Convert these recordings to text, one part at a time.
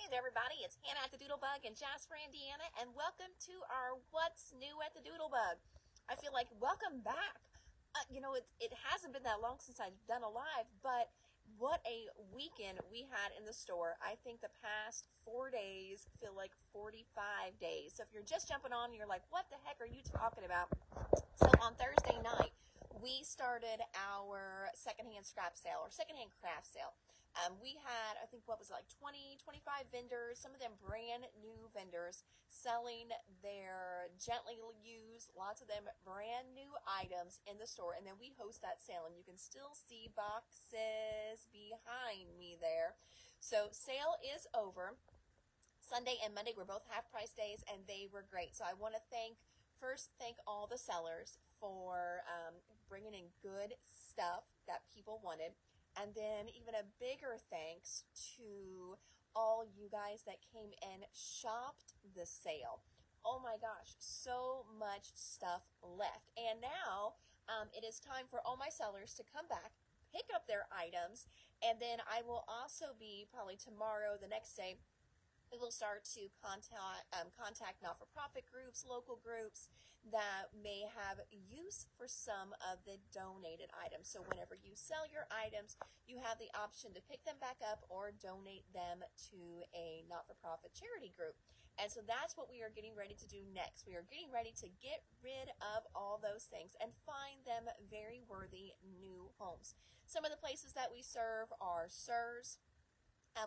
Hey there, everybody. It's Hannah at the Doodlebug in Jasper, Indiana, and welcome to our What's New at the Doodlebug. I feel like welcome back. It hasn't been that long since I've done a live, but what a weekend we had in the store. I think the past 4 days feel like 45 days. So if you're just jumping on and you're like, what the heck are you talking about? So on Thursday night, we started our secondhand scrap sale or secondhand craft sale. We had, I think, what was it, like 20, 25 vendors, some of them brand new vendors selling their gently used, lots of them brand new items in the store. And then we host that sale, and you can still see boxes behind me there. So sale is over. Sunday and Monday were both half price days, and they were great. So I want to thank all the sellers for bringing in good stuff that people wanted. And then even a bigger thanks to all you guys that came and shopped the sale. Oh my gosh, so much stuff left. And now it is time for all my sellers to come back, pick up their items, and then I will also be probably tomorrow, the next day, we will start to contact not-for-profit groups, local groups that may have use for some of the donated items. So whenever you sell your items, you have the option to pick them back up or donate them to a not-for-profit charity group. And so that's what we are getting ready to do next. We are getting ready to get rid of all those things and find them very worthy new homes. Some of the places that we serve are SERS.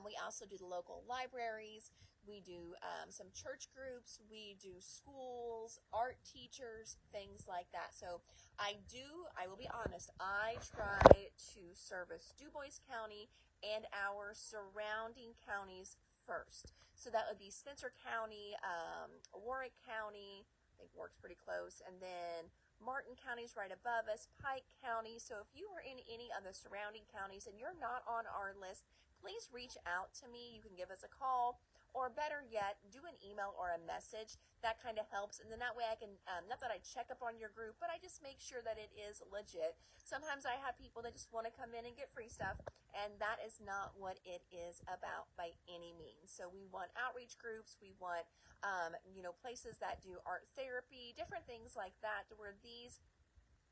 We also do the local libraries. We do some church groups. We do schools, art teachers, things like that. So I will be honest, I try to service DuBois County and our surrounding counties first. So that would be Spencer County, Warwick County, I think Warwick's pretty close, and then Martin County is right above us, Pike County. So if you are in any of the surrounding counties and you're not on our list, please reach out to me. You can give us a call, or better yet, do an email or a message. That kind of helps. And then that way I can, not that I check up on your group, but I just make sure that it is legit. Sometimes I have people that just want to come in and get free stuff, and that is not what it is about by any means. So we want outreach groups. We want, places that do art therapy, different things like that, where these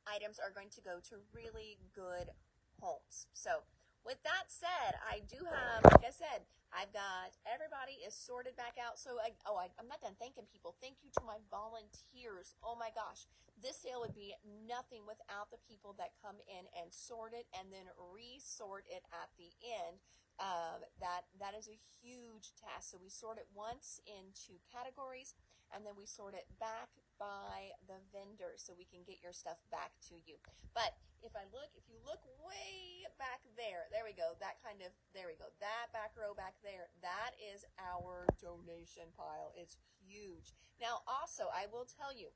items are going to go to really good homes. So with that said, I do have, like I said, I've got everybody is sorted back out. So I'm not done thanking people. Thank you to my volunteers. Oh my gosh, this sale would be nothing without the people that come in and sort it and then resort it at the end. That is a huge task. So we sort it once into categories, and then we sort it back by the vendor so we can get your stuff back to you. But if you look way back there we go, that back row back there, that is our donation pile. It's huge. Now also, I will tell you,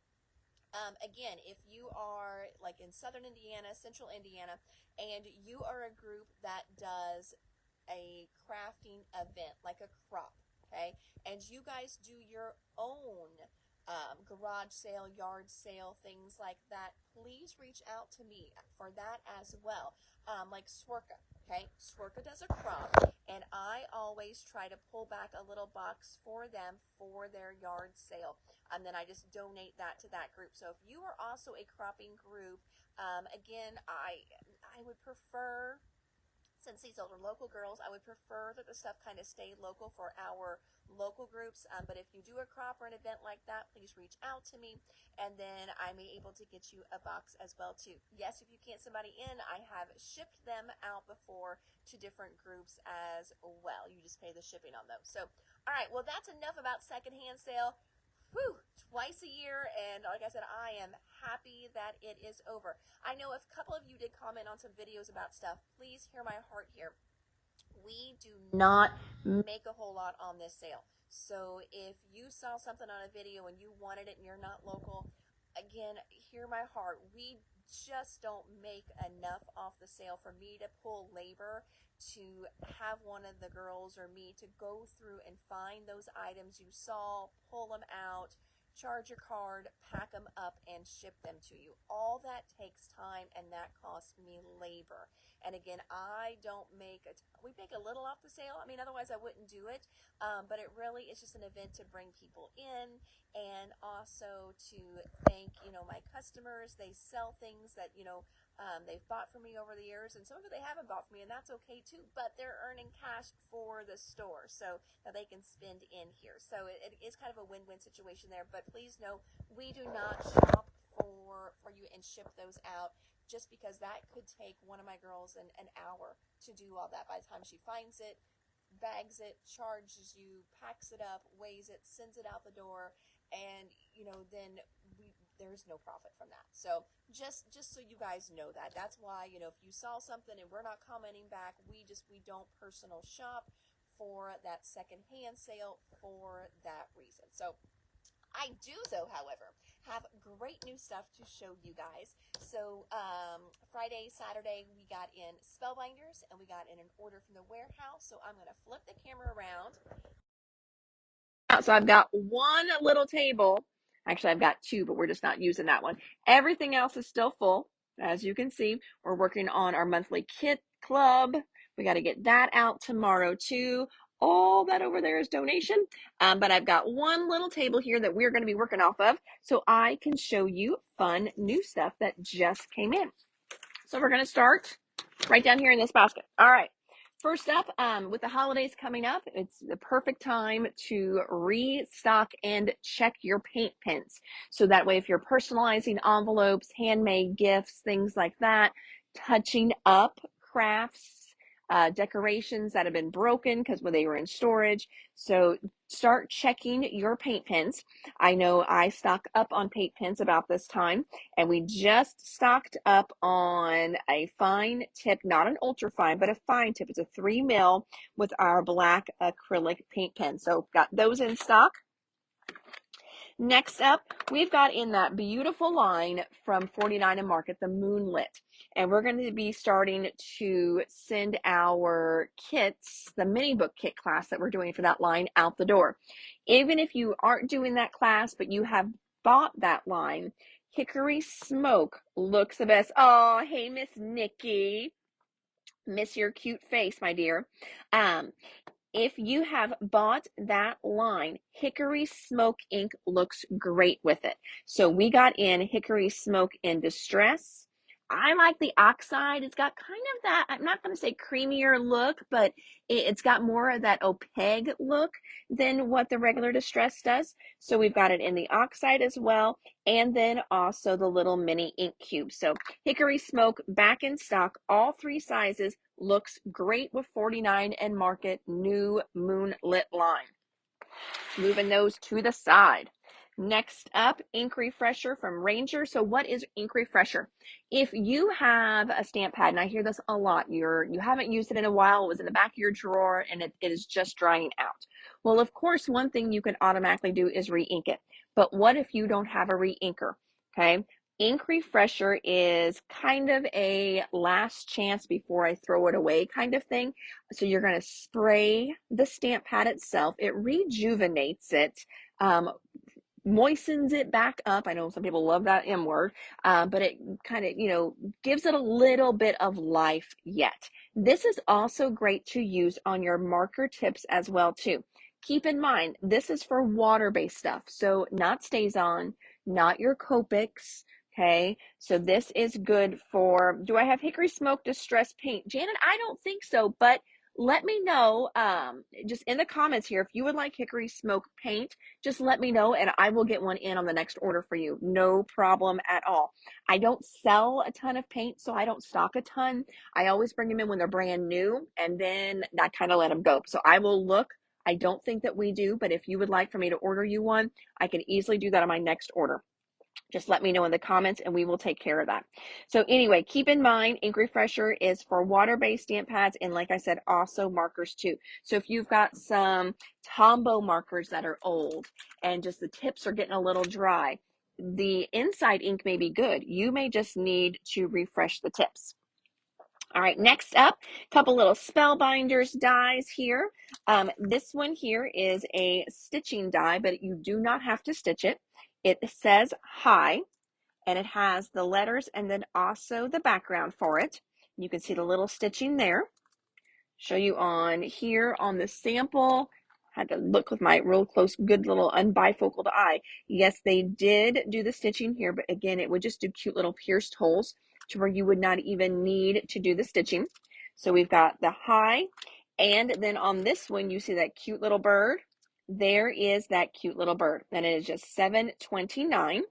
again, if you are like in Southern Indiana, Central Indiana, and you are a group that does a crafting event, like a crop, okay, and you guys do your own garage sale, yard sale, things like that, please reach out to me for that as well. Like Swerka, okay? Swerka does a crop, and I always try to pull back a little box for them for their yard sale, and then I just donate that to that group. So if you are also a cropping group, again, I would prefer, since these are local girls, I would prefer that the stuff kind of stay local for our local groups. But if you do a crop or an event like that, please reach out to me, and then I may able to get you a box as well too. Yes, if you can't somebody in, I have shipped them out before to different groups as well. You just pay the shipping on those. So, all right, well, that's enough about secondhand sale. Whew, twice a year, and like I said, I am happy that it is over. I know a couple of you did comment on some videos about stuff. Please hear my heart here. We do not make a whole lot on this sale. So if you saw something on a video and you wanted it and you're not local, again, hear my heart. We just don't make enough off the sale for me to pull labor to have one of the girls or me to go through and find those items you saw, pull them out, charge your card, pack them up, and ship them to you. All that takes time, and that costs me labor. And again, I don't make we make a little off the sale. I mean, otherwise I wouldn't do it. But it really is just an event to bring people in, and also to thank, my customers. They sell things that, they've bought from me over the years, and some of it they haven't bought from me, and that's okay too, but they're earning cash for the store so that they can spend in here. So it is kind of a win-win situation there. But please know, we do not shop for you and ship those out, just because that could take one of my girls an hour to do all that. By the time she finds it, bags it, charges you, packs it up, weighs it, sends it out the door, and then there's no profit from that. So just so you guys know that. That's why, if you saw something and we're not commenting back, we don't personal shop for that secondhand sale for that reason. So I do, though, however, have great new stuff to show you guys. So Friday, Saturday, we got in Spellbinders, and we got in an order from the warehouse. So I'm going to flip the camera around. So I've got one little table. Actually, I've got two, but we're just not using that one. Everything else is still full. As you can see, we're working on our monthly kit club. We got to get that out tomorrow too. All that over there is donation. But I've got one little table here that we're going to be working off of, so I can show you fun new stuff that just came in. So we're going to start right down here in this basket. All right. First up, with the holidays coming up, it's the perfect time to restock and check your paint pens. So that way, if you're personalizing envelopes, handmade gifts, things like that, touching up crafts, decorations that have been broken because when they were in storage. So start checking your paint pens. I know I stock up on paint pens about this time, and we just stocked up on a fine tip, not an ultra fine, but a fine tip. It's a 3 mil with our black acrylic paint pen. So got those in stock. Next up, we've got in that beautiful line from 49 and Market, the Moonlit. And we're going to be starting to send our kits, the mini book kit class that we're doing for that line, out the door. Even if you aren't doing that class, but you have bought that line, Hickory Smoke looks the best. Oh, hey, Miss Nikki. Miss your cute face, my dear. If you have bought that line, Hickory Smoke ink looks great with it. So we got in Hickory Smoke in Distress. I like the oxide. It's got kind of that, I'm not going to say creamier look, but it's got more of that opaque look than what the regular Distress does. So we've got it in the oxide as well, and then also the little mini ink cube. So Hickory Smoke back in stock, all three sizes. Looks great with 49 and Market new Moonlit line. Moving those to the side. Next up, Ink Refresher from Ranger. So what is Ink Refresher? If you have a stamp pad, and I hear this a lot, you haven't used it in a while, it was in the back of your drawer, and it is just drying out. Well, of course, one thing you can automatically do is re-ink it. But what if you don't have a re-inker? Okay. Ink Refresher is kind of a last chance before I throw it away kind of thing. So you're going to spray the stamp pad itself. It rejuvenates it, moistens it back up. I know some people love that M word, but it kind of, gives it a little bit of life yet. This is also great to use on your marker tips as well too. Keep in mind, this is for water-based stuff. So not StazOn, not your Copics. Okay, so this is good for, do I have Hickory Smoke Distress Paint? Janet, I don't think so, but let me know just in the comments here if you would like Hickory Smoke paint. Just let me know and I will get one in on the next order for you. No problem at all. I don't sell a ton of paint, so I don't stock a ton. I always bring them in when they're brand new, and then I kind of let them go. So I will look. I don't think that we do, but if you would like for me to order you one, I can easily do that on my next order. Just let me know in the comments and we will take care of that. So anyway, keep in mind, Ink Refresher is for water-based stamp pads, and like I said, also markers too. So if you've got some Tombow markers that are old and just the tips are getting a little dry, the inside ink may be good. You may just need to refresh the tips. All right, next up, a couple little Spellbinders dies here. This one here is a stitching die, but you do not have to stitch it. It says hi, and it has the letters and then also the background for it. You can see the little stitching there. Show you on here on the sample. Had to look with my real close, good little unbifocaled eye. Yes, they did do the stitching here, but again, it would just do cute little pierced holes to where you would not even need to do the stitching. So we've got the hi, and then on this one, you see that cute little bird. There is that cute little bird, and it is just $7.29.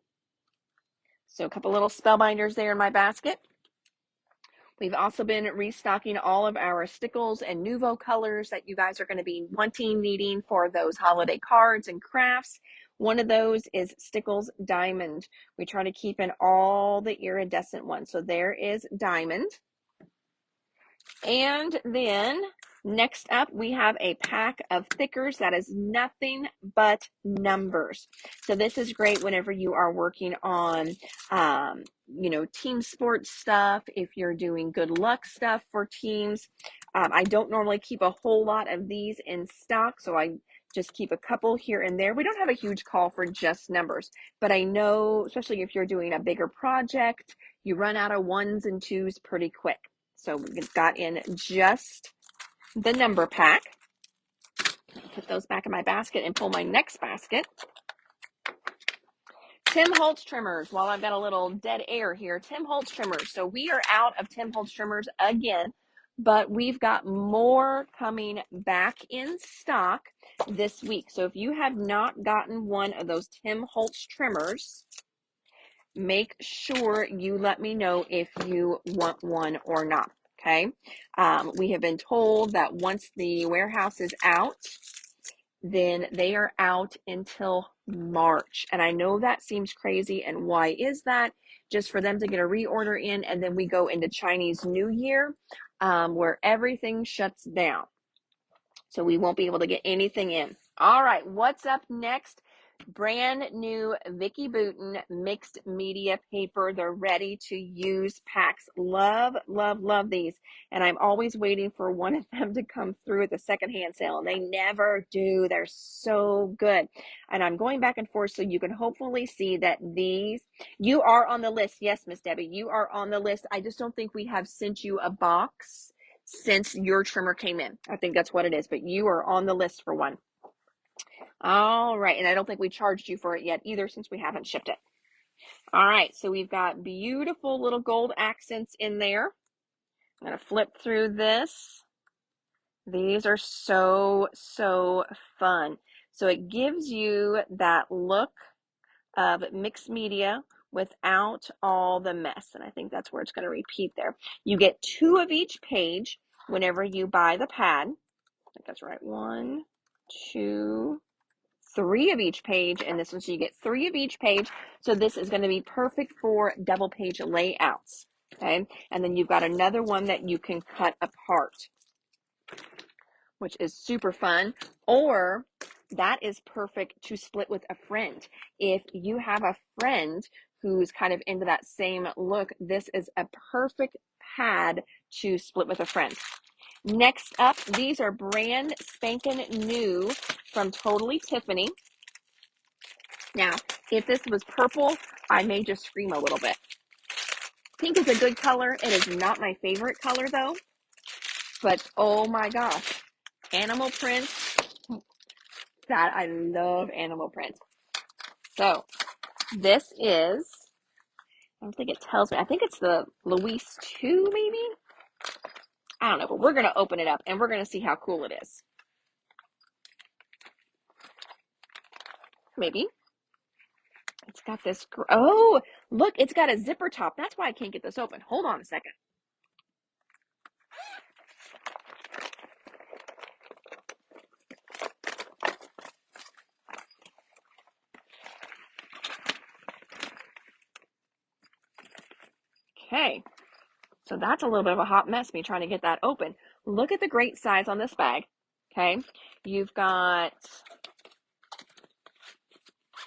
So a couple little spellbinders there in my basket. We've also been restocking all of our stickles and Nouveau colors that you guys are going to be needing for those holiday cards and crafts. One of those is Stickles Diamond. We try to keep in all the iridescent ones. So there is Diamond. And then next up, we have a pack of thickers that is nothing but numbers. So this is great whenever you are working on, team sports stuff, if you're doing good luck stuff for teams. I don't normally keep a whole lot of these in stock, so I just keep a couple here and there. We don't have a huge call for just numbers, but I know, especially if you're doing a bigger project, you run out of ones and twos pretty quick. So we got in just the number pack. Put those back in my basket and pull my next basket. Tim Holtz trimmers. While I've got a little dead air here, Tim Holtz trimmers. So we are out of Tim Holtz trimmers again, but we've got more coming back in stock this week. So if you have not gotten one of those Tim Holtz trimmers, make sure you let me know if you want one or not. Okay. We have been told that once the warehouse is out, then they are out until March. And I know that seems crazy. And why is that? Just for them to get a reorder in, and then we go into Chinese New Year, where everything shuts down. So we won't be able to get anything in. All right, what's up next? Brand new Vicki Boutin mixed media paper. They're ready to use packs. Love, love, love these. And I'm always waiting for one of them to come through at the secondhand sale. And they never do. They're so good. And I'm going back and forth so you can hopefully see that these, you are on the list. Yes, Miss Debbie, you are on the list. I just don't think we have sent you a box since your trimmer came in. I think that's what it is. But you are on the list for one. All right, and I don't think we charged you for it yet either since we haven't shipped it. All right, so we've got beautiful little gold accents in there. I'm going to flip through this. These are so, so fun. So it gives you that look of mixed media without all the mess, and I think that's where it's going to repeat there. You get 2 of each page whenever you buy the pad. I think that's right. 1, 2, 3 of each page, and this one, so you get 3 of each page. So this is going to be perfect for double page layouts. Okay, and then you've got another one that you can cut apart, which is super fun. Or that is perfect to split with a friend. If you have a friend who's kind of into that same look, this is a perfect pad to split with a friend. Next up, these are brand spanking new from Totally Tiffany. Now, if this was purple, I may just scream a little bit. Pink is a good color. It is not my favorite color though, but oh my gosh, animal print. That I love animal print. So this is, I don't think it tells me. I think it's the Louise 2 maybe. I don't know, but we're going to open it up and we're going to see how cool it is. Maybe. It's got this, oh, look, it's got a zipper top. That's why I can't get this open. Hold on a second. Okay, so that's a little bit of a hot mess, me trying to get that open. Look at the great size on this bag. Okay, you've got,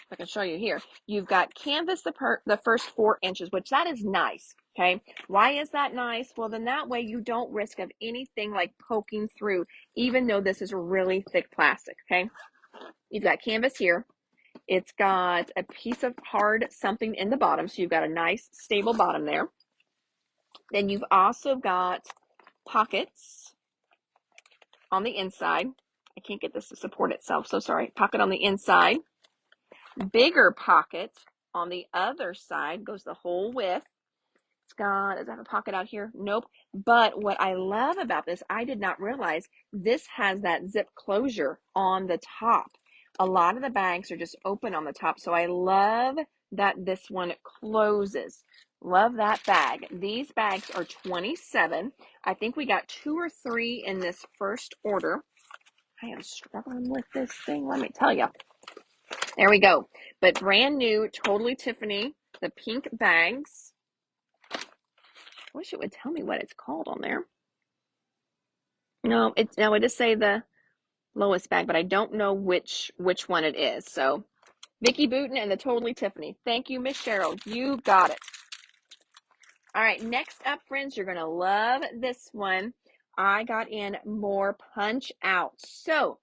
I can show you here. You've got canvas the first 4 inches, which that is nice. Okay, why is that nice? Well, then that way you don't risk of anything like poking through, even though this is really thick plastic. Okay, you've got canvas here, It's got a piece of hard something in the bottom, so you've got a nice stable bottom there. Then you've also got pockets on the inside. I can't get this to support itself, so sorry. Pocket on the inside. Bigger pocket on the other side, goes the whole width. Does it have a pocket out here? Nope. But what I love about this, I did not realize this has that zip closure on the top. A lot of the bags are just open on the top, so I love that this one closes. Love that bag. These bags are 27. I think we got 2 or 3 in this first order. I am struggling with this thing, let me tell you. There we go. But brand new, totally Tiffany, the pink bags. I wish it would tell me what it's called on there. No, it does say the lowest bag, but I don't know which one it is. So Vicki Booten and the Totally Tiffany. Thank you, Miss Cheryl. You got it. All right, next up, friends, you're going to love this one. I got in more punch outs. So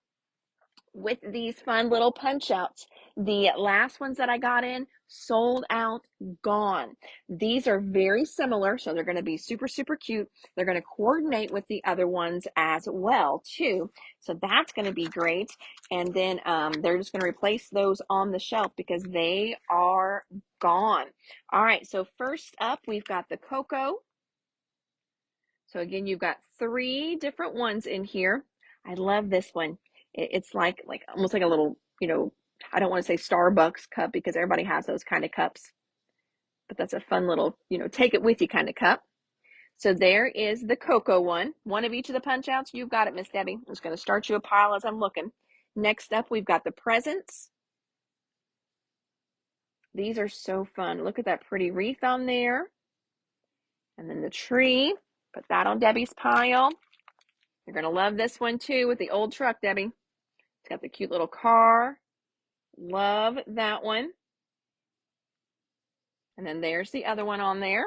with these fun little punch outs, the last ones that I got in sold out, gone. These are very similar, so they're going to be super, super cute. They're going to coordinate with the other ones as well, too. So that's going to be great. And then they're just going to replace those on the shelf because they are gone. All right, so first up, we've got the Cocoa. So again, you've got 3 different ones in here. I love this one. It's like almost like a little, I don't want to say Starbucks cup because everybody has those kind of cups, but that's a fun little, take it with you kind of cup. So there is the Cocoa one of each of the punch outs. You've got it, Miss Debbie. I'm just going to start you a pile as I'm looking. Next up, we've got the presents. These are so fun. Look at that pretty wreath on there. And then the tree. Put that on Debbie's pile. You're going to love this one too with the old truck, Debbie. It's got the cute little car. Love that one. And then there's the other one on there.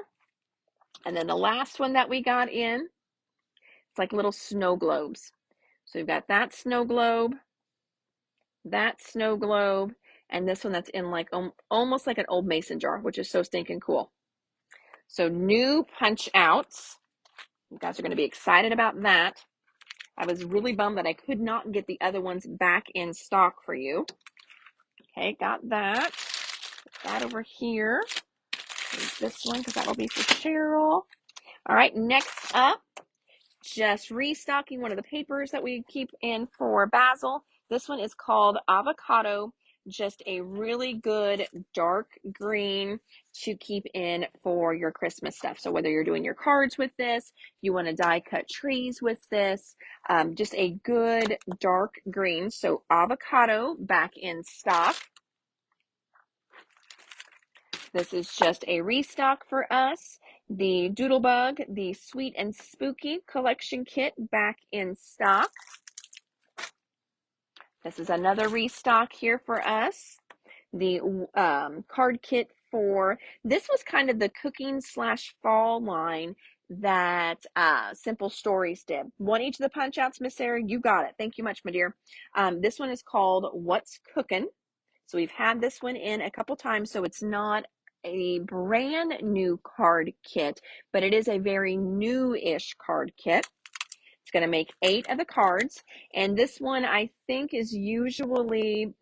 And then the last one that we got in, it's like little snow globes. So we've got that snow globe, and this one that's in like almost like an old mason jar, which is so stinking cool. So new punch outs. You guys are going to be excited about that. I was really bummed that I could not get the other ones back in stock for you. Okay, got that. Put that over here. There's this one because that will be for Cheryl. All right, next up, just restocking one of the papers that we keep in for Basil. This one is called Avocado. Just a really good dark green to keep in for your Christmas stuff. So whether you're doing your cards with this, you want to die cut trees with this, just a good dark green. So avocado back in stock. This is just a restock for us. The Doodlebug, the Sweet and Spooky collection kit back in stock. This is another restock here for us. The card kit for, this was kind of the cooking / fall line that Simple Stories did. Want each of the punch outs, Miss Sarah? You got it. Thank you much, my dear. This one is called What's Cookin'. So we've had this one in a couple times, so it's not a brand new card kit, but it is a very new-ish card kit. It's going to make 8 of the cards, and this one I think is usually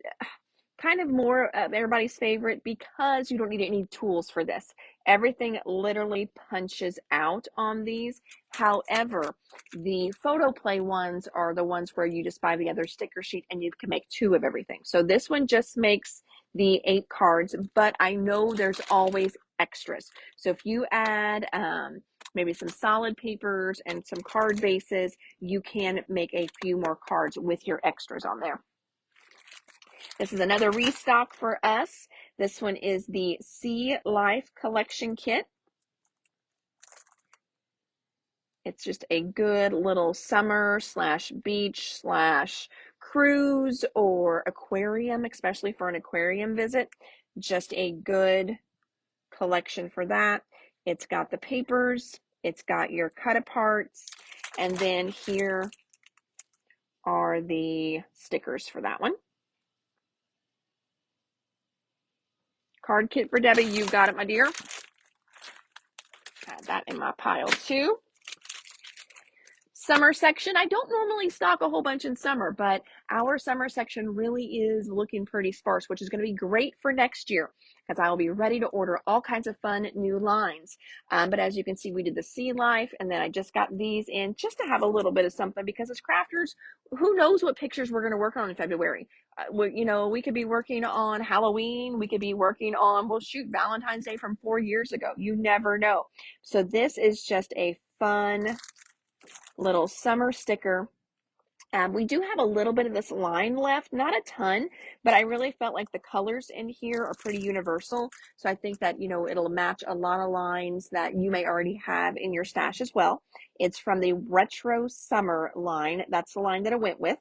kind of more of everybody's favorite because you don't need any tools for this. Everything literally punches out on these. However, the photo play ones are the ones where you just buy the other sticker sheet and you can make 2 of everything. So this one just makes the 8 cards, but I know there's always extras. So if you add maybe some solid papers and some card bases, you can make a few more cards with your extras on there. This is another restock for us. This one is the Sea Life Collection Kit. It's just a good little summer / beach / cruise or aquarium, especially for an aquarium visit. Just a good collection for that. It's got the papers, it's got your cut aparts, and then here are the stickers for that one. Card kit for Debbie. You got it, my dear. Add that in my pile too. Summer section. I don't normally stock a whole bunch in summer, but our summer section really is looking pretty sparse, which is going to be great for next year because I will be ready to order all kinds of fun new lines. But as you can see, we did the Sea Life, and then I just got these in just to have a little bit of something because as crafters, who knows what pictures we're going to work on in February. We could be working on Halloween. We could be working on, well, shoot, Valentine's Day from 4 years ago. You never know. So this is just a fun little summer sticker. We do have a little bit of this line left, not a ton, but I really felt like the colors in here are pretty universal. So I think that, it'll match a lot of lines that you may already have in your stash as well. It's from the Retro Summer line. That's the line that I went with,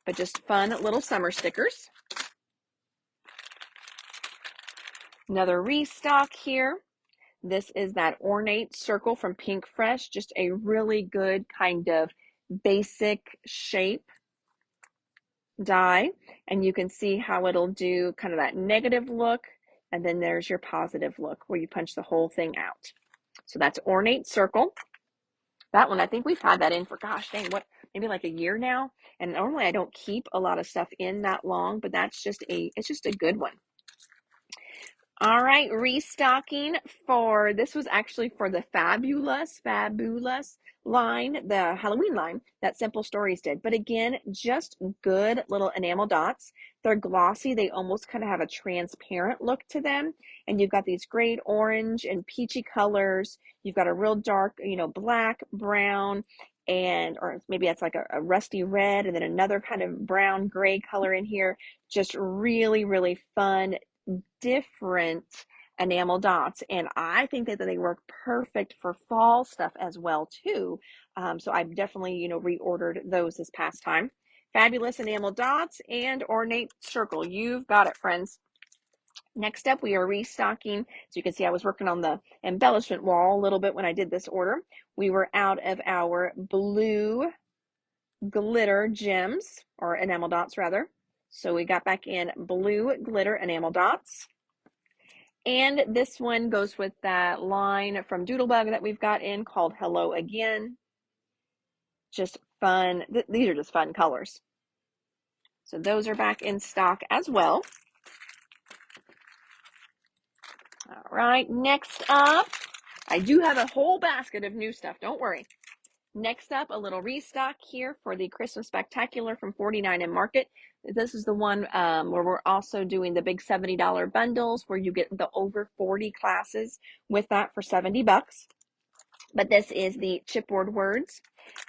but just fun little summer stickers. Another restock here. This is that Ornate Circle from Pink Fresh, just a really good kind of basic shape die. And you can see how it'll do kind of that negative look. And then there's your positive look where you punch the whole thing out. So that's Ornate Circle. That one, I think we've had that in for, gosh dang, maybe like a year now. And normally I don't keep a lot of stuff in that long, but it's just a good one. All right, restocking this was actually for the Fabulous line, the Halloween line that Simple Stories did. But again, just good little enamel dots. They're glossy. They almost kind of have a transparent look to them. And you've got these great orange and peachy colors. You've got a real dark, black, brown, or maybe that's like a rusty red, and then another kind of brown gray color in here. Just really, really fun, different enamel dots, and I think that they work perfect for fall stuff as well too. So I've definitely reordered those this past time. Fabulous enamel dots and Ornate Circle. You've got it, friends. Next up, we are restocking. So you can see I was working on the embellishment wall a little bit when I did this order. We were out of our blue glitter gems, or enamel dots rather. So we got back in blue glitter enamel dots. And this one goes with that line from Doodlebug that we've got in called Hello Again. Just fun. These are just fun colors. So those are back in stock as well. All right, next up, I do have a whole basket of new stuff. Don't worry. Next up, a little restock here for the Christmas Spectacular from 49 and Market. This is the one where we're also doing the big $70 bundles where you get the over 40 classes with that for $70. But this is the chipboard words.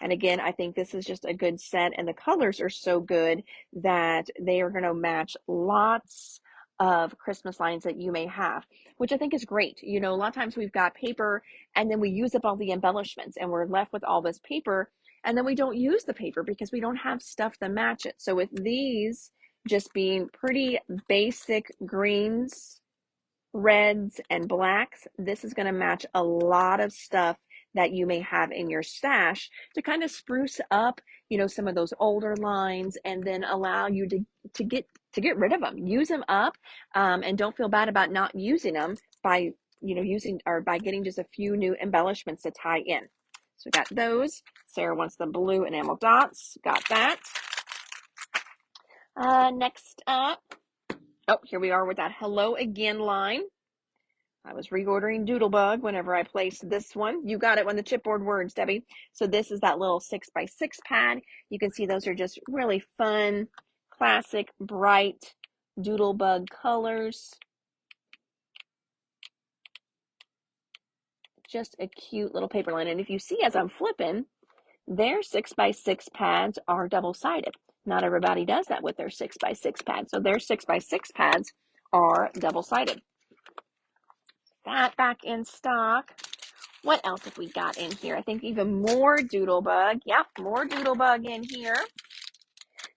And again, I think this is just a good set, and the colors are so good that they are going to match lots of Christmas lines that you may have, which I think is great. A lot of times we've got paper and then we use up all the embellishments and we're left with all this paper, and then we don't use the paper because we don't have stuff to match it. So with these just being pretty basic greens, reds, and blacks, this is going to match a lot of stuff that you may have in your stash to kind of spruce up, some of those older lines, and then allow you to get rid of them, use them up, and don't feel bad about not using them by, by getting just a few new embellishments to tie in. So we got those. Sarah wants the blue enamel dots. Got that. Next up, here we are with that Hello Again line. I was reordering Doodlebug whenever I placed this one. You got it on the chipboard words, Debbie. So this is that little 6x6 pad. You can see those are just really fun, classic, bright Doodlebug colors. Just a cute little paper line. And if you see as I'm flipping, their 6x6 pads are double-sided. Not everybody does that with their 6x6 pads. So their 6x6 pads are double-sided. That back in stock. What else have we got in here? I think even more Doodlebug. Yep, more Doodlebug in here.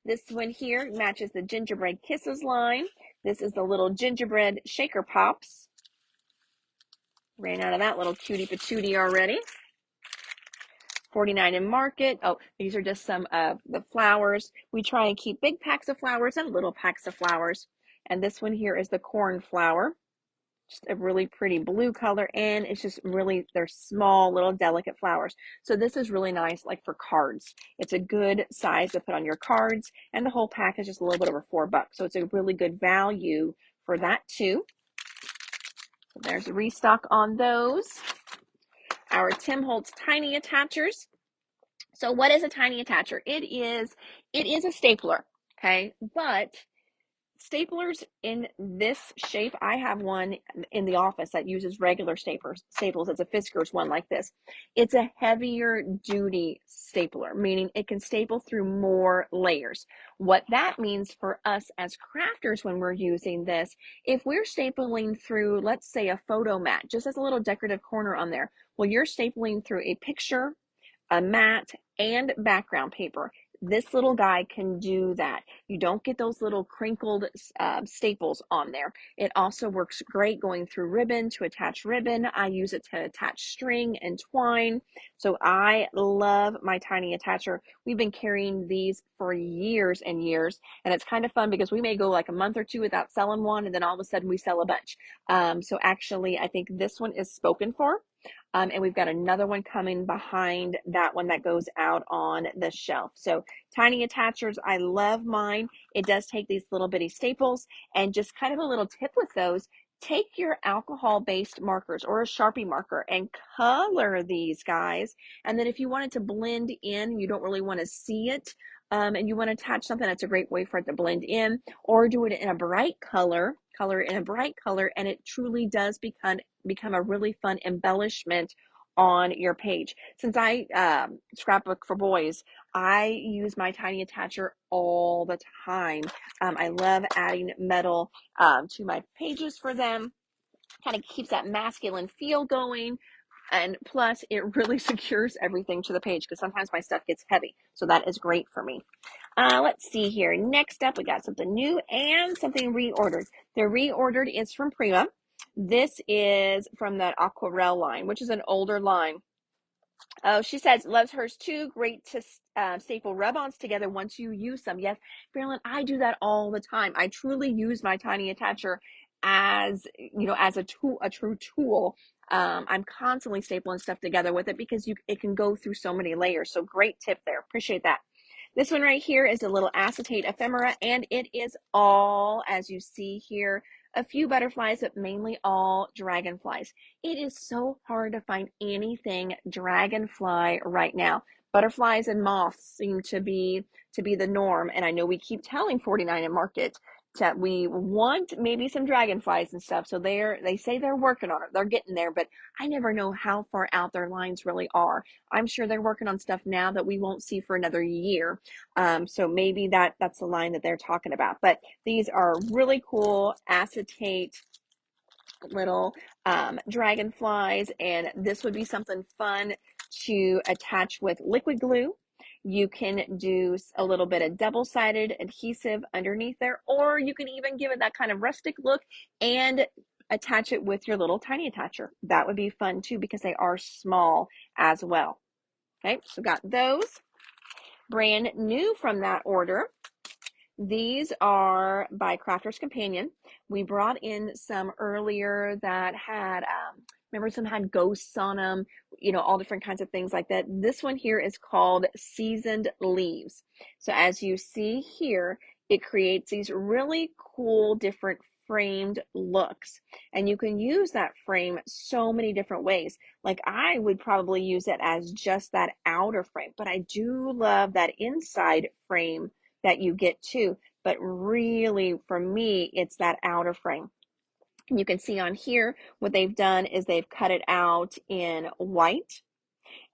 This one here matches the Gingerbread Kisses line. This is the little gingerbread shaker pops. Ran out of that little cutie patootie already. 49 in Market. Oh, these are just some of the flowers. We try and keep big packs of flowers and little packs of flowers. And this one here is the corn flower. just a really pretty blue color, and it's just really, they're small, little delicate flowers. So this is really nice, like for cards. It's a good size to put on your cards, and the whole pack is just a little bit over $4. So it's a really good value for that too. So there's a restock on those. Our Tim Holtz tiny attachers. So what is a tiny attacher? It is a stapler, okay? But staplers in this shape, I have one in the office that uses regular staples. It's a Fiskars one like this. It's a heavier duty stapler, meaning it can staple through more layers. What that means for us as crafters when we're using this, if we're stapling through, let's say, a photo mat, just as a little decorative corner on there, well, you're stapling through a picture, a mat, and background paper. This little guy can do that. You don't get those little crinkled staples on there. It also works great going through ribbon to attach ribbon. I use it to attach string and twine. So I love my tiny attacher. We've been carrying these for years and years, and it's kind of fun because we may go like a month or two without selling one, and then all of a sudden we sell a bunch. So actually, I think this one is spoken for. And we've got another one coming behind that one that goes out on the shelf. So tiny attachers, I love mine. It does take these little bitty staples, and just kind of a little tip with those, take your alcohol-based markers or a Sharpie marker and color these guys. And then if you want it to blend in, you don't really want to see it, and you want to attach something, that's a great way for it to blend in, or do it in a bright color it in a bright color, and it truly does become a really fun embellishment on your page. Since I scrapbook for boys, I use my tiny attacher all the time. I love adding metal to my pages for them. Kind of keeps that masculine feel going. And plus, it really secures everything to the page because sometimes my stuff gets heavy. So that is great for me. Let's see here. Next up, we got something new and something reordered. The reordered is from Prima. This is from the Aquarelle line, which is an older line. Oh, she says, loves hers too. Great to staple rub-ons together once you use them. Yes, Marilyn, I do that all the time. I truly use my tiny attacher as, as a tool, a true tool. I'm constantly stapling stuff together with it because it can go through so many layers. So great tip there. Appreciate that. This one right here is a little acetate ephemera, and it is all, as you see here, a few butterflies, but mainly all dragonflies. It is so hard to find anything dragonfly right now. Butterflies and moths seem to be the norm, and I know we keep telling 49 and Market that we want maybe some dragonflies and stuff. So they say they're working on it. They're getting there, but I never know how far out their lines really are. I'm sure they're working on stuff now that we won't see for another year. So maybe that's the line that they're talking about. But these are really cool acetate little dragonflies, and this would be something fun to attach with liquid glue. You can do a little bit of double-sided adhesive underneath there, or you can even give it that kind of rustic look and attach it with your little tiny attacher. That would be fun too because they are small as well. Okay, so got those. Brand new from that order. These are by Crafter's Companion. We brought in some earlier that had, remember some had ghosts on them, all different kinds of things like that. This one here is called Seasoned Leaves. So as you see here, it creates these really cool different framed looks, and you can use that frame so many different ways. Like I would probably use it as just that outer frame, but I do love that inside frame that you get too. But really, for me, it's that outer frame. You can see on here, what they've done is they've cut it out in white,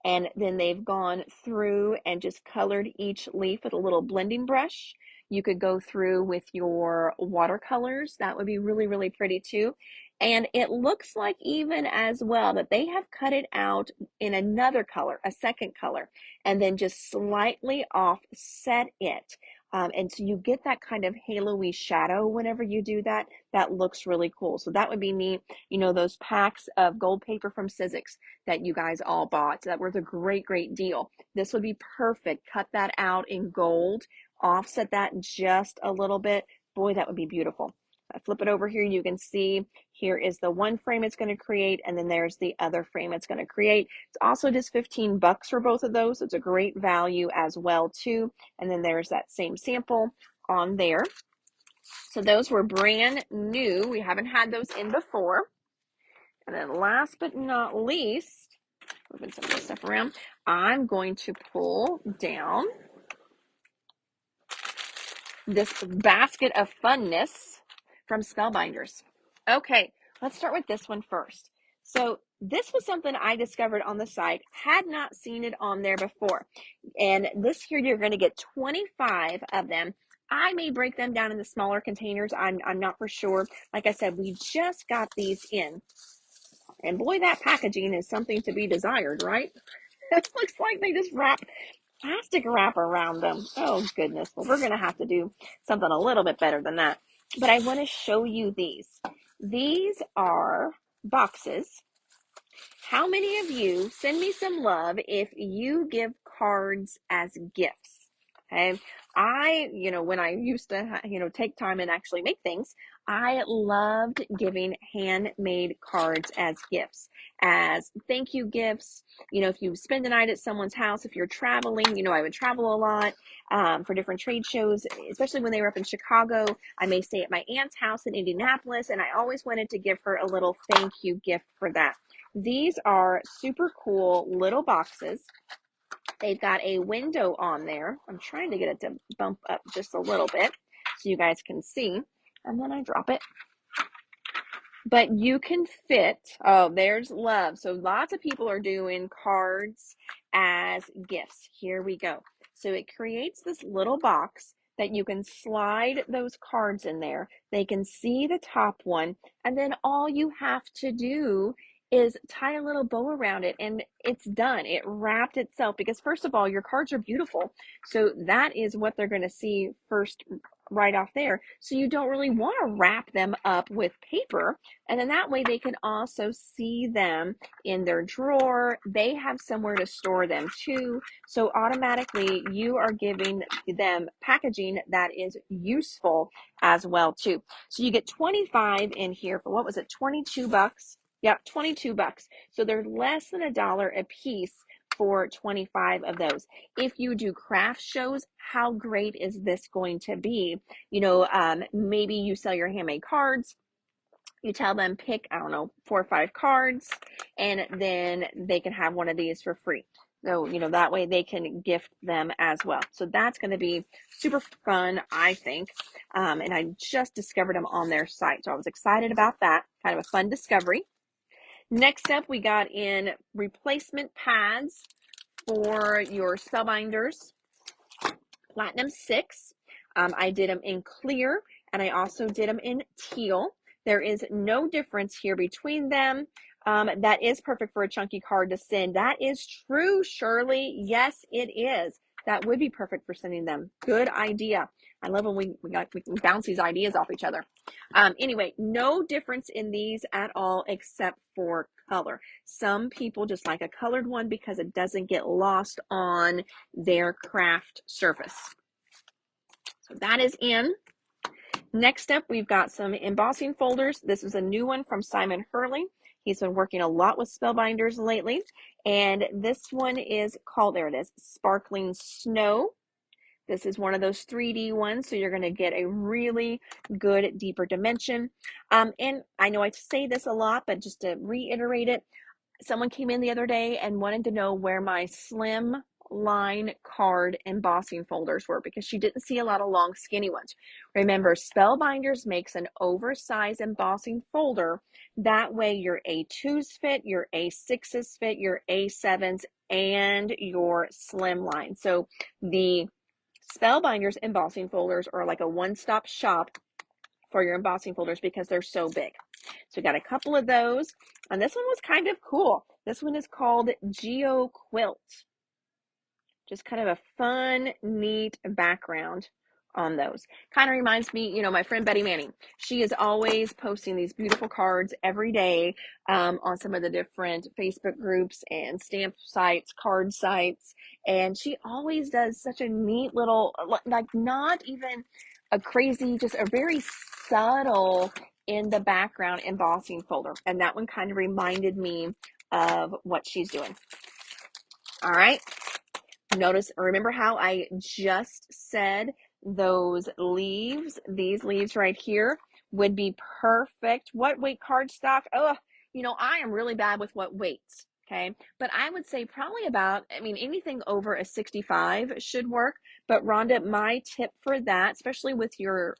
and then they've gone through and just colored each leaf with a little blending brush. You could go through with your watercolors. That would be really, really pretty too. And it looks like even as well that they have cut it out in another color, a second color, and then just slightly offset it. And so you get that kind of halo-y shadow whenever you do that. That looks really cool. So that would be neat. Those packs of gold paper from Sizzix that you guys all bought that were the great, great deal. This would be perfect. Cut that out in gold, offset that just a little bit. Boy, that would be beautiful. I flip it over here, you can see here is the one frame it's going to create, and then there's the other frame it's going to create. It's also just $15 for both of those. So it's a great value as well too. And then there's that same sample on there. So those were brand new. We haven't had those in before. And then last but not least, moving some of this stuff around, I'm going to pull down this basket of funness from Spellbinders. Okay, let's start with this one first. So this was something I discovered on the site, had not seen it on there before. And this here, you're going to get 25 of them. I may break them down into smaller containers. I'm not for sure. Like I said, we just got these in. And boy, that packaging is something to be desired, right? It looks like they just wrap plastic wrap around them. Oh, goodness. Well, we're going to have to do something a little bit better than that. But I want to show you these. These are boxes. How many of you send me some love if you give cards as gifts? Okay. When I used to, take time and actually make things, I loved giving handmade cards as gifts, as thank you gifts. If you spend the night at someone's house, if you're traveling, I would travel a lot for different trade shows, especially when they were up in Chicago. I may stay at my aunt's house in Indianapolis, and I always wanted to give her a little thank you gift for that. These are super cool little boxes. They've got a window on there. I'm trying to get it to bump up just a little bit so you guys can see. And then I drop it. But you can fit, oh, there's love. So lots of people are doing cards as gifts. Here we go. So it creates this little box that you can slide those cards in there. They can see the top one. And then all you have to do is tie a little bow around it, and it's done. It wrapped itself, because first of all, your cards are beautiful. So that is what they're going to see first right off there. So you don't really want to wrap them up with paper. And then that way they can also see them in their drawer. They have somewhere to store them too. So automatically you are giving them packaging that is useful as well too. So you get 25 in here for, what was it, $22? Yeah, $22. So they're less than $1 a piece for 25 of those. If you do craft shows, how great is this going to be? Maybe you sell your handmade cards. You tell them pick, 4 or 5 cards, and then they can have one of these for free. So, that way they can gift them as well. So that's going to be super fun, I think. And I just discovered them on their site. So I was excited about that. Kind of a fun discovery. Next up, we got in replacement pads for your Spellbinders Platinum 6. I did them in clear, and I also did them in teal. There is no difference here between them. That is perfect for a chunky card to send. That is true, Shirley. Yes, it is. That would be perfect for sending them. Good idea. I love when we can bounce these ideas off each other. Anyway, no difference in these at all except for color. Some people just like a colored one because it doesn't get lost on their craft surface. So that is in. Next up, we've got some embossing folders. This is a new one from Simon Hurley. He's been working a lot with Spellbinders lately. And this one is called, there it is, Sparkling Snow. This is one of those 3D ones, so you're going to get a really good, deeper dimension. And I know I say this a lot, but just to reiterate it, someone came in the other day and wanted to know where my slim line card embossing folders were, because she didn't see a lot of long, skinny ones. Remember, Spellbinders makes an oversized embossing folder. That way your A2s fit, your A6s fit, your A7s, and your slim line. So the Spellbinders embossing folders are like a one-stop shop for your embossing folders because they're so big. So we got a couple of those, and this one was kind of cool. This one is called Geo Quilt. Just kind of a fun, neat background on those. Kind of reminds me, my friend Betty Manning. She is always posting these beautiful cards every day on some of the different Facebook groups and stamp sites, card sites. And she always does such a neat little, like not even a crazy, just a very subtle in the background embossing folder. And that one kind of reminded me of what she's doing. All right. Remember how I just said those leaves, these leaves right here would be perfect. What weight cardstock? Oh, I am really bad with what weights. Okay. But I would say probably anything over a 65 should work. But Rhonda, my tip for that, especially with your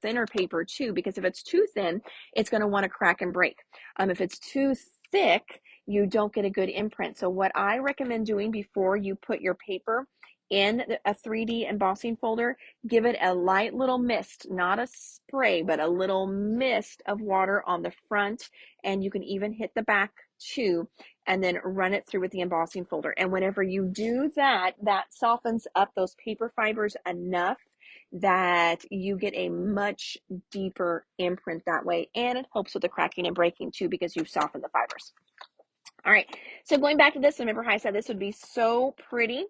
thinner paper too, because if it's too thin, it's going to want to crack and break. If it's too thick, you don't get a good imprint. So what I recommend doing before you put your paper in a 3D embossing folder, give it a light little mist, not a spray, but a little mist of water on the front, and you can even hit the back too, and then run it through with the embossing folder. And whenever you do that, that softens up those paper fibers enough that you get a much deeper imprint that way, and it helps with the cracking and breaking too because you've softened the fibers. All right, so going back to this, remember how I said this would be so pretty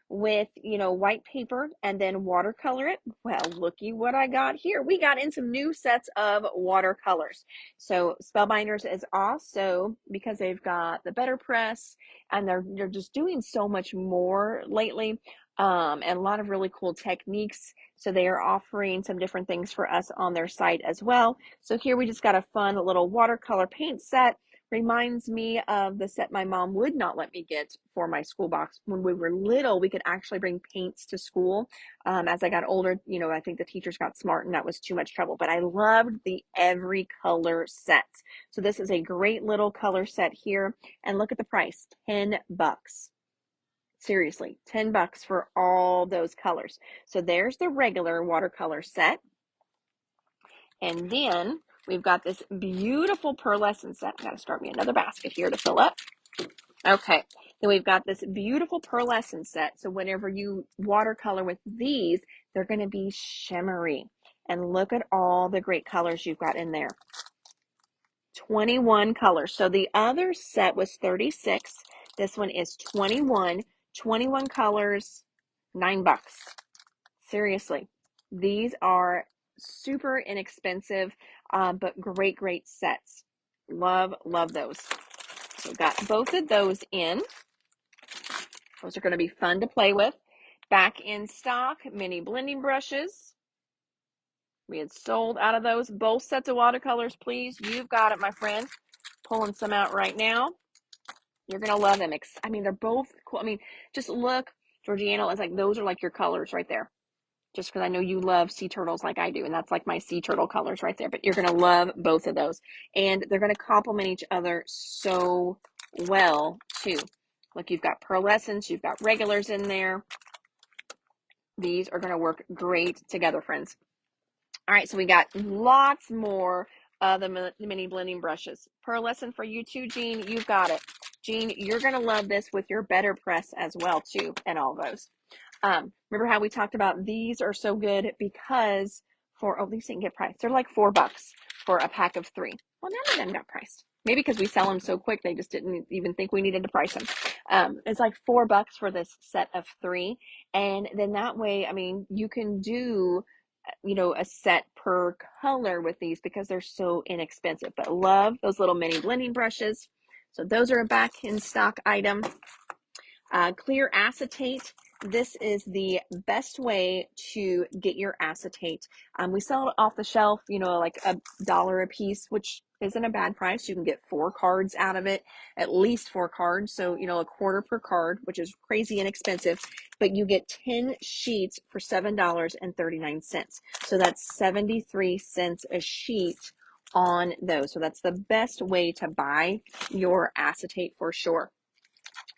with, white paper and then watercolor it? Well, looky what I got here. We got in some new sets of watercolors. So Spellbinders is also, because they've got the better press and they're just doing so much more lately, and a lot of really cool techniques. So they are offering some different things for us on their site as well. So here we just got a fun little watercolor paint set. Reminds me of the set my mom would not let me get for my school box. When we were little, we could actually bring paints to school. As I got older, I think the teachers got smart and that was too much trouble. But I loved the every color set. So this is a great little color set here. And look at the price, $10. Seriously, $10 for all those colors. So there's the regular watercolor set. And then we've got this beautiful pearlescent set. I got to start me another basket here to fill up. Okay, then we've got this beautiful pearlescent set. So whenever you watercolor with these, they're going to be shimmery. And look at all the great colors you've got in there. 21 colors. So the other set was 36. This one is 21. 21 colors, $9. Seriously, these are super inexpensive, but great sets. Love those. So got both of those in. Those are going to be fun to play with. Back in stock, mini blending brushes. We had sold out of those. Both sets of watercolors, please. You've got it, my friend. Pulling some out right now. You're going to love them. They're both cool. Just look, Georgiana, it's like those are like your colors right there. Just because I know you love sea turtles like I do, and that's like my sea turtle colors right there. But you're going to love both of those, and they're going to complement each other so well too. Look, you've got pearlescents, you've got regulars in there. These are going to work great together, friends. All right, so we got lots more of the mini blending brushes. Pearlescent for you too, Jean. You've got it. Jean, you're going to love this with your better press as well too, and all those. Remember how we talked about these are so good because these didn't get priced. They're like $4 for a pack of 3. Well, none of them got priced. Maybe because we sell them so quick, they just didn't even think we needed to price them. It's like $4 for this set of 3. And then that way, you can do, a set per color with these because they're so inexpensive. But love those little mini blending brushes. So those are a back in stock item. Clear acetate. This is the best way to get your acetate. We sell it off the shelf, like $1 a piece, which isn't a bad price. You can get 4 cards out of it, at least 4 cards. So, a quarter per card, which is crazy inexpensive, but you get 10 sheets for $7.39. So that's 73 cents a sheet on those. So that's the best way to buy your acetate for sure.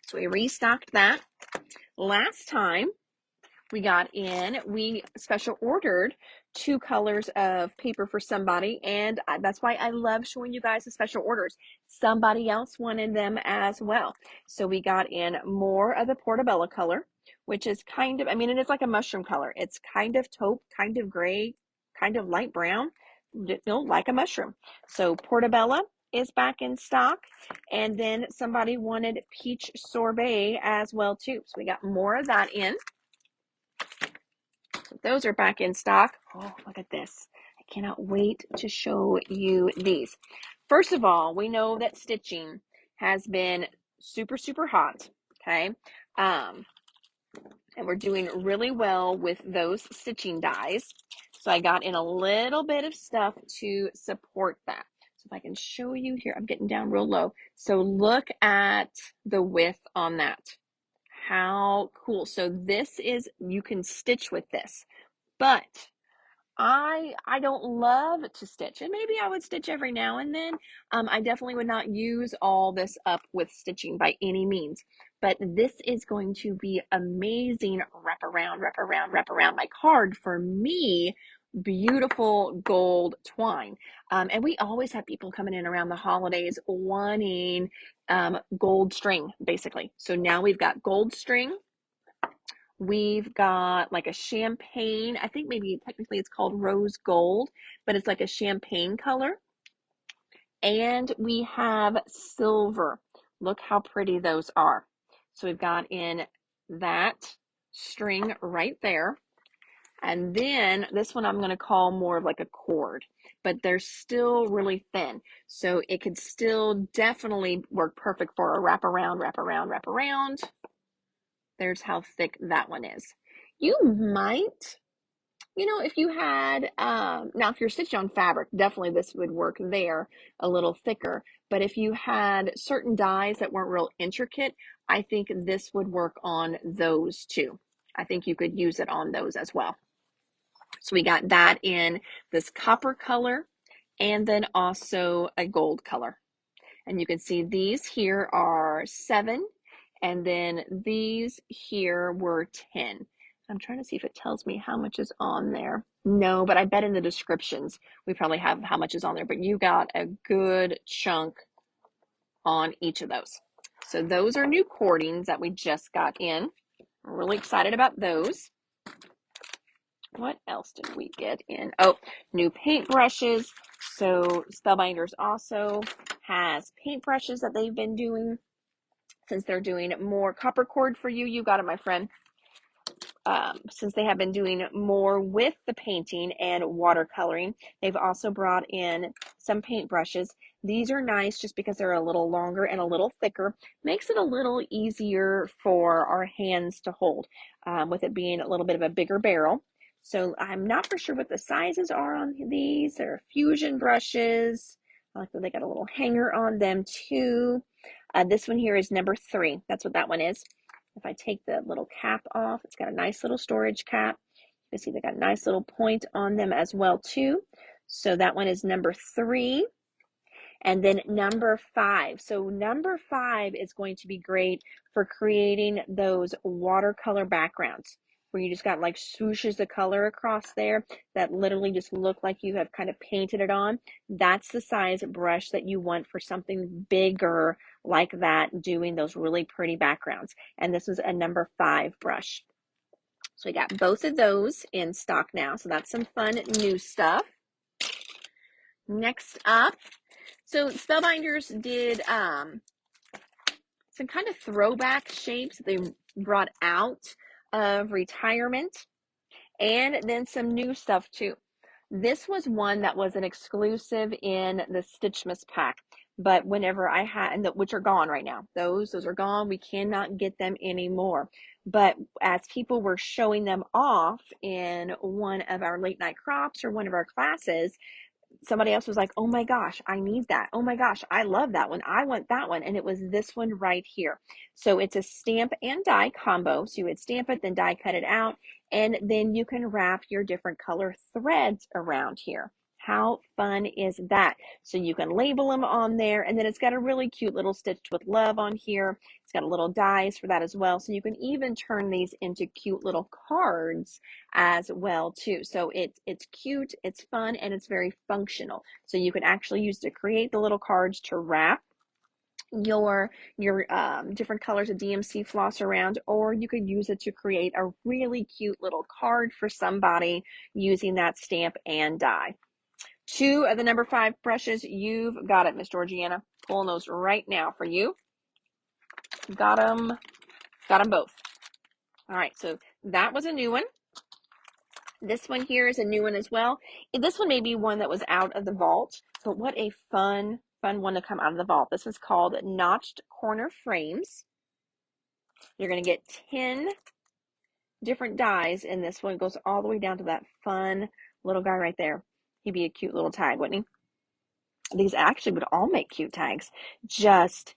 So we restocked that. Last time, We special ordered 2 colors of paper for somebody, and that's why I love showing you guys the special orders. Somebody else wanted them as well. So we got in more of the Portobello color, which is kind of, I mean, it is like a mushroom color. It's kind of taupe, kind of gray, kind of light brown, like a mushroom. So Portobello is back in stock. And then somebody wanted peach sorbet as well too. So we got more of that in. So those are back in stock. Oh, look at this. I cannot wait to show you these. First of all, we know that stitching has been super, super hot. Okay. And we're doing really well with those stitching dies. So I got in a little bit of stuff to support that. So if I can show you here, I'm getting down real low. So look at the width on that. How cool. So this is, you can stitch with this, but I don't love to stitch, and maybe I would stitch every now and then. I definitely would not use all this up with stitching by any means, but this is going to be amazing wrap around my card for me. Beautiful gold twine. And we always have people coming in around the holidays wanting gold string, basically. So now we've got gold string. We've got like a champagne, I think maybe technically it's called rose gold, but it's like a champagne color. And we have silver. Look how pretty those are. So we've got in that string right there. And then this one I'm going to call more of like a cord, but they're still really thin. So it could still definitely work perfect for a wrap around. There's how thick that one is. You might, if you had, now if you're stitching on fabric, definitely this would work there a little thicker. But if you had certain dies that weren't real intricate, I think this would work on those too. I think you could use it on those as well. So we got that in this copper color and then also a gold color. And you can see these here are 7, and then these here were 10. I'm trying to see if it tells me how much is on there. No, but I bet in the descriptions we probably have how much is on there, but you got a good chunk on each of those. So those are new cordings that we just got in. I'm really excited about those. What else did we get in? Oh, new paintbrushes. So Spellbinders also has paintbrushes that they've been doing. Since they're doing more copper cord for you, you got it, my friend. Since they have been doing more with the painting and watercoloring, they've also brought in some paintbrushes. These are nice just because they're a little longer and a little thicker. Makes it a little easier for our hands to hold, with it being a little bit of a bigger barrel. So I'm not for sure what the sizes are on these. They're fusion brushes. I like that they got a little hanger on them too. This one here is number 3. That's what that one is. If I take the little cap off, it's got a nice little storage cap. You can see they got a nice little point on them as well too. So that one is number 3. And then number 5. So number 5 is going to be great for creating those watercolor backgrounds where you just got like swooshes of color across there that literally just look like you have kind of painted it on. That's the size brush that you want for something bigger like that, doing those really pretty backgrounds. And this is a number 5 brush. So we got both of those in stock now. So that's some fun new stuff. Next up, so Spellbinders did some kind of throwback shapes that they brought out of retirement, and then some new stuff too. This was one that was an exclusive in the Stitchmas pack, but whenever I had, and which are gone right now, those are gone. We cannot get them anymore. But as people were showing them off in one of our late night crops or one of our classes, somebody else was like, oh my gosh, I need that. Oh my gosh, I love that one. I want that one. And it was this one right here. So it's a stamp and die combo. So you would stamp it, then die cut it out, and then you can wrap your different color threads around here. How fun is that? So you can label them on there, and then it's got a really cute little stitched with love on here. It's got a little dies for that as well. So you can even turn these into cute little cards as well too. So it's cute, it's fun, and it's very functional. So you can actually use to create the little cards to wrap your different colors of DMC floss around, or you could use it to create a really cute little card for somebody using that stamp and die. 2 of the number 5 brushes. You've got it, Miss Georgiana. Pulling those right now for you. Got them both. All right, so that was a new one. This one here is a new one as well. This one may be one that was out of the vault, but what a fun one to come out of the vault. This is called Notched Corner Frames. You're going to get 10 different dies in this one. It goes all the way down to that fun little guy right there. He'd be a cute little tag, wouldn't he? These actually would all make cute tags. Just,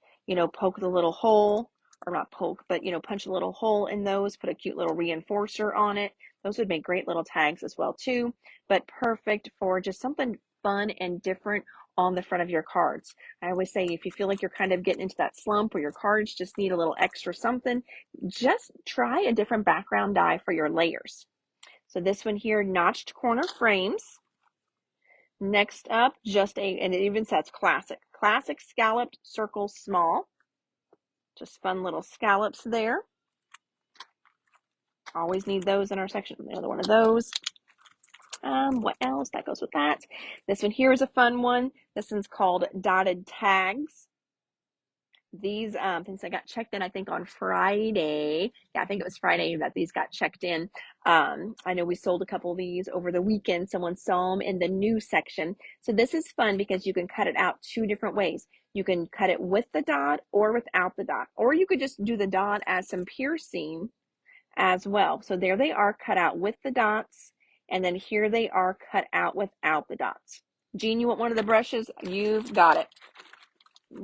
poke the little hole, or not poke, but, punch a little hole in those, put a cute little reinforcer on it. Those would make great little tags as well too, but perfect for just something fun and different on the front of your cards. I always say if you feel like you're kind of getting into that slump where your cards just need a little extra something, just try a different background die for your layers. So this one here, Notched Corner Frames. Next up, and it even says classic scalloped circle small. Just fun little scallops there. Always need those in our section. Another one of those. What else? That goes with that. This one here is a fun one. This one's called Dotted Tags. These things I got checked in, I think, on Friday. Yeah, I think it was Friday that these got checked in. I know we sold a couple of these over the weekend. Someone saw them in the new section. So this is fun because you can cut it out 2 different ways. You can cut it with the dot or without the dot. Or you could just do the dot as some piercing as well. So there they are cut out with the dots. And then here they are cut out without the dots. Jean, you want one of the brushes? You've got it.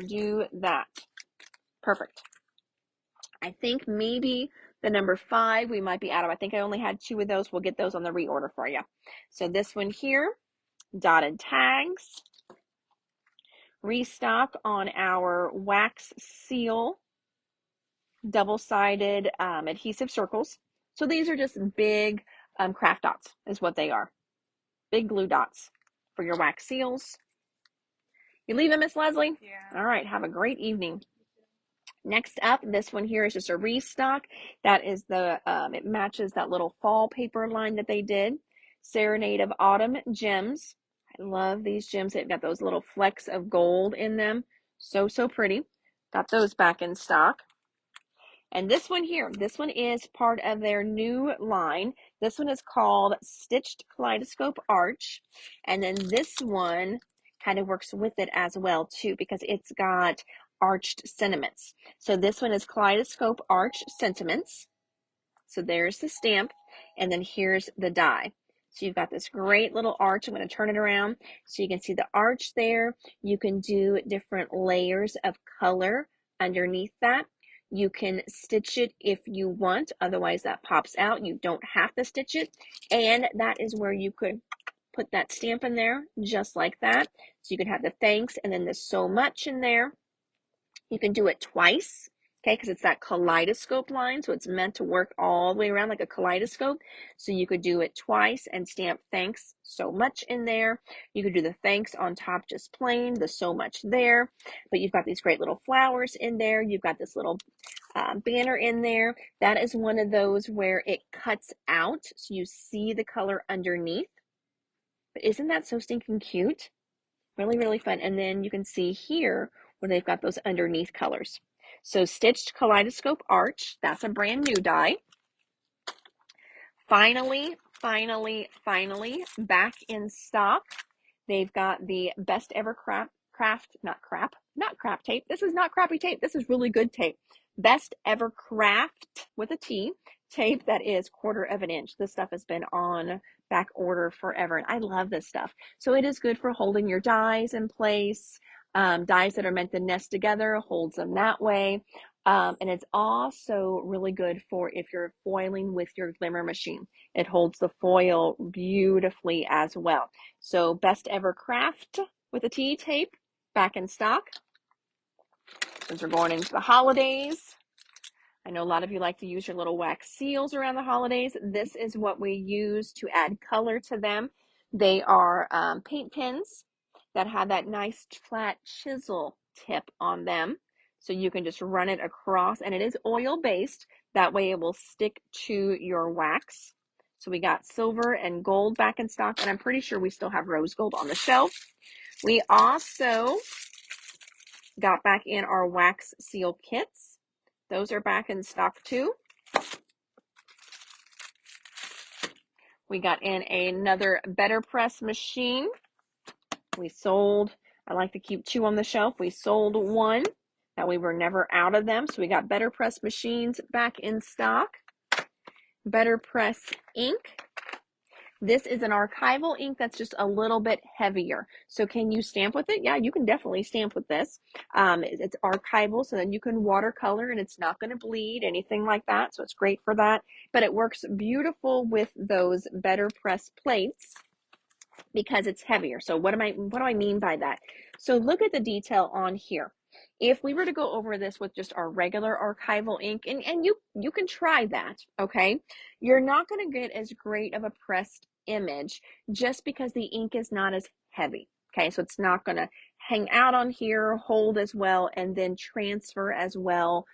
Do that. Perfect. I think maybe the number 5 we might be out of. I think I only had 2 of those. We'll get those on the reorder for you. So this one here, Dotted Tags. Restock on our wax seal double-sided adhesive circles. So these are just big craft dots is what they are. Big glue dots for your wax seals. You leaving, Miss Leslie? Yeah. All right. Have a great evening. Next up, this one here is just a restock. That is it matches that little fall paper line that they did. Serenade of Autumn Gems. I love these gems. They've got those little flecks of gold in them. So pretty. Got those back in stock. And this one here, this one is part of their new line. This one is called Stitched Kaleidoscope Arch. And then this one kind of works with it as well too, because it's got arched sentiments. So this one is Kaleidoscope Arch Sentiments. So there's the stamp, and then here's the die. So you've got this great little arch. I'm going to turn it around so you can see the arch there. You can do different layers of color underneath that. You can stitch it if you want, otherwise that pops out. You don't have to stitch it, and that is where you could put that stamp in there, just like that. So you could have the thanks and then the so much in there. You can do it twice, okay, because it's that kaleidoscope line, so it's meant to work all the way around like a kaleidoscope. So you could do it twice and stamp thanks so much in there. You could do the thanks on top just plain, the so much there, but you've got these great little flowers in there. You've got this little banner in there. That is one of those where it cuts out, so you see the color underneath. But isn't that so stinking cute? Really fun. And then you can see here where they've got those underneath colors. So Stitched Kaleidoscope Arch, that's a brand new die. Finally, back in stock, they've got the Best Ever not crap tape. This is not crappy tape. This is really good tape. Best Ever Craft with a T tape that is 1/4 of an inch. This stuff has been on back order forever, and I love this stuff. So it is good for holding your dies in place. Dies that are meant to nest together, holds them that way. And it's also really good for if you're foiling with your glimmer machine. It holds the foil beautifully as well. So Best Ever Craft with a T tape back in stock. Since we're going into the holidays, I know a lot of you like to use your little wax seals around the holidays. This is what we use to add color to them. They are paint pens that have that nice flat chisel tip on them. So you can just run it across, and it is oil-based. That way it will stick to your wax. So we got silver and gold back in stock, and I'm pretty sure we still have rose gold on the shelf. We also got back in our wax seal kits. Those are back in stock too. We got in another Better Press machine. We sold, I like to keep 2 on the shelf. We sold 1. That we were never out of them. So we got Better Press machines back in stock. Better Press ink. This is an archival ink that's just a little bit heavier. So can you stamp with it? Yeah, you can definitely stamp with this. It's archival, so then you can watercolor and it's not going to bleed, anything like that. So it's great for that. But it works beautiful with those Better Press plates because it's heavier. So what do I mean by that? So look at the detail on here. If we were to go over this with just our regular archival ink, and you can try that, okay? You're not going to get as great of a pressed image just because the ink is not as heavy, okay? So it's not going to hang out on here, hold as well, and then transfer as well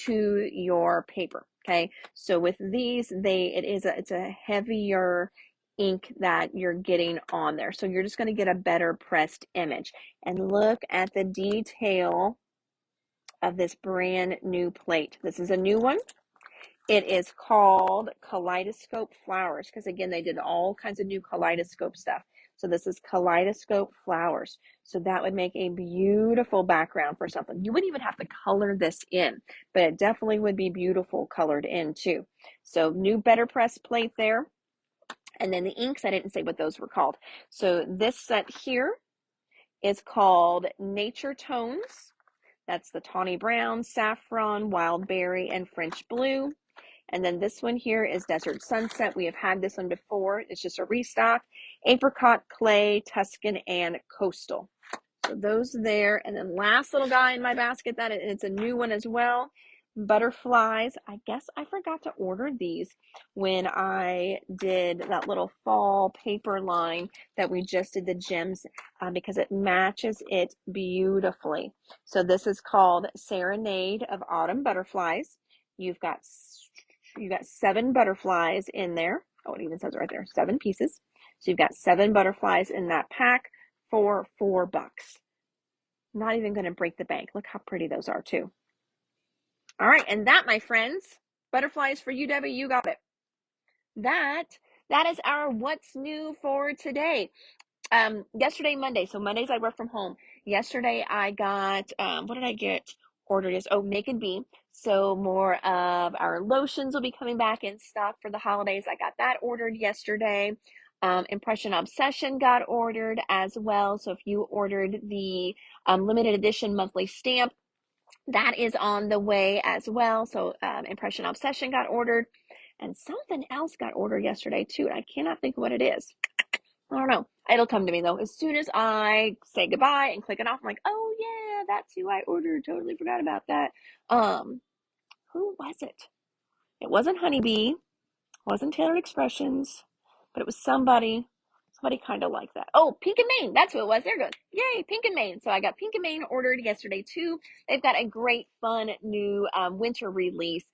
to your paper, okay? So with these, it's a heavier ink that you're getting on there. So you're just going to get a better pressed image. And look at the detail of this brand new plate. This is a new one. It is called Kaleidoscope Flowers because, again, they did all kinds of new kaleidoscope stuff. So this is Kaleidoscope Flowers. So that would make a beautiful background for something. You wouldn't even have to color this in, but it definitely would be beautiful colored in too. So new Better Press plate there. And then the inks, I didn't say what those were called. So this set here is called Nature Tones. That's the tawny brown, saffron, wild berry, and French blue. And then this one here is Desert Sunset. We have had this one before. It's just a restock. Apricot, clay, Tuscan, and coastal. So those there. And then last little guy in my basket, it's a new one as well. Butterflies. I guess I forgot to order these when I did that little fall paper line that we just did the gems because it matches it beautifully. So this is called Serenade of Autumn Butterflies. You've got 7 butterflies in there. Oh, it even says right there, 7 pieces. So you've got 7 butterflies in that pack for $4. Not even going to break the bank. Look how pretty those are too. All right, and that, my friends, butterflies for UW, you got it. That is our what's new for today. Yesterday, Monday. So Mondays I work from home. Yesterday I got, what did I get ordered? Make and Be. So more of our lotions will be coming back in stock for the holidays. I got that ordered yesterday. Impression Obsession got ordered as well. So if you ordered the limited edition monthly stamp, that is on the way as well. So Impression Obsession got ordered. And something else got ordered yesterday too. And I cannot think of what it is. I don't know. It'll come to me though. As soon as I say goodbye and click it off, I'm like, oh yeah, that's who I ordered. Totally forgot about that. Who was it? It wasn't Honeybee. It wasn't Tailored Expressions, but it was somebody kind of like that. Oh, Pink and Main. That's who it was. There it goes. Yay, Pink and Main. So I got Pink and Main ordered yesterday too. They've got a great, fun new winter release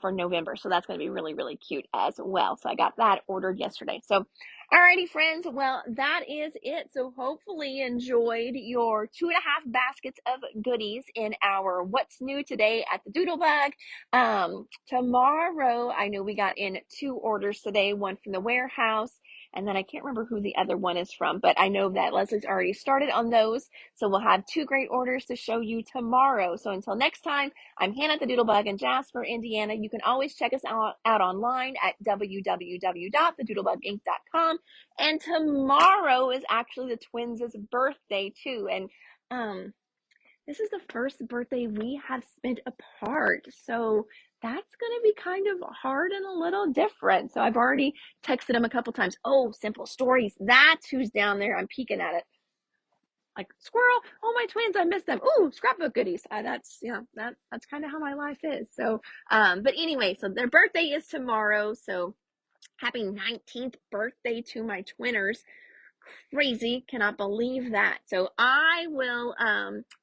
for November. So that's going to be really, really cute as well. So I got that ordered yesterday. So, alrighty, friends. Well, that is it. So hopefully you enjoyed your 2.5 baskets of goodies in our What's New Today at the Doodlebug. Tomorrow, I know we got in 2 orders today, one from the warehouse, and then I can't remember who the other one is from, but I know that Leslie's already started on those. So we'll have 2 great orders to show you tomorrow. So until next time, I'm Hannah the Doodlebug in Jasper, Indiana. You can always check us out online at www.thedoodlebuginc.com. And tomorrow is actually the twins' birthday too. And this is the first birthday we have spent apart. So that's going to be kind of hard and a little different. So I've already texted him a couple times. Oh, Simple Stories. That's who's down there. I'm peeking at it. Like, squirrel. Oh, my twins. I missed them. Ooh, scrapbook goodies. That's, that's kind of how my life is. So, but anyway, so their birthday is tomorrow. So happy 19th birthday to my twinners. Crazy, cannot believe that. So I will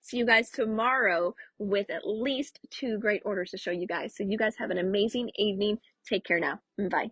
see you guys tomorrow with at least 2 great orders to show you guys. So you guys have an amazing evening. Take care now. Bye.